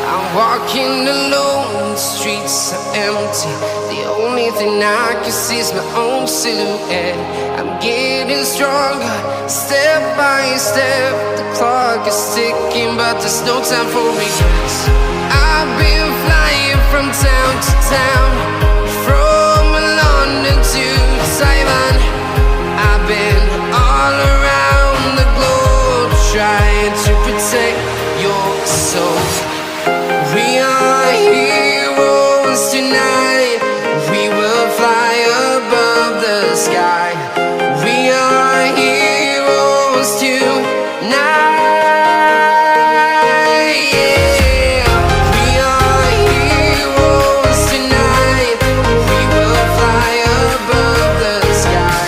I'm walking alone, the streets are empty. The only thing I can see is my own silhouette. I'm getting stronger, step by step. The clock is ticking, but there's no time for regrets. I've been flying from town to town, from London to Taiwan. I've been all around the globe, trying to protect your soul. We are heroes tonight. We will fly above the sky. We are heroes tonight. Yeah. We are heroes tonight. We will fly above the sky.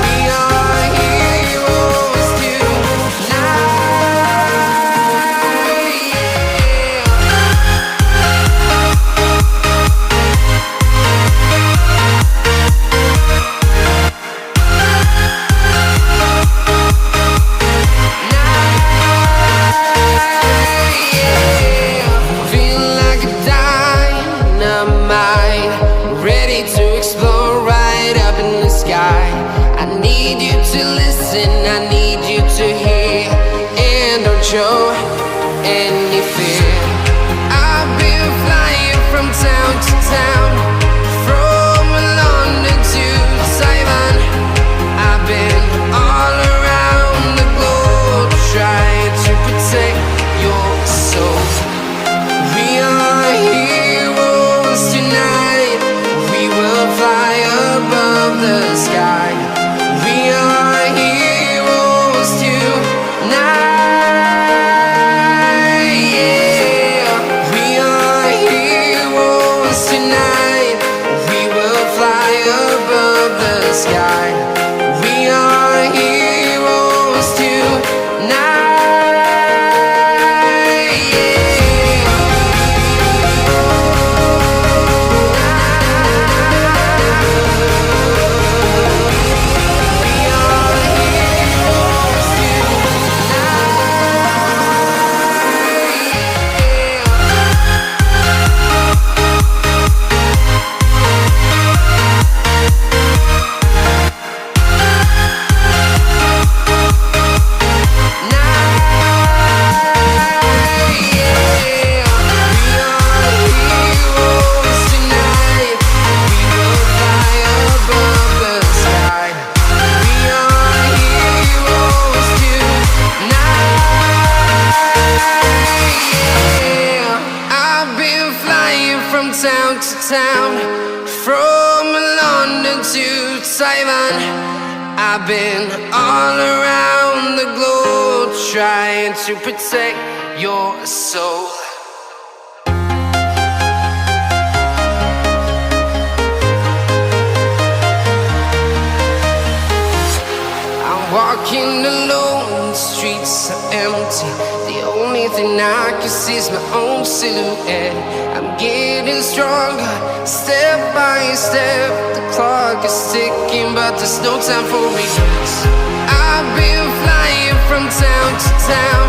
We are heroes tonight. Feeling like a dynamite, ready to explore right up in the sky. I need you to listen, I need you to hear, and don't show any fear. I've been flying from town to town, from London to Taiwan. I've been all around the globe, trying to protect your soul. We are heroes tonight. We will fly above the sky. We are heroes tonight. Yeah. We are heroes tonight. We will fly above the sky. We are heroes tonight. From town to town, from London to Taiwan. I've been all around the globe, trying to protect your soul. I'm walking alone, the streets are empty. The only thing I can see is my own silhouette. I'm getting stronger, step by step. The clock is ticking, but there's no time for regrets. I've been flying from town to town,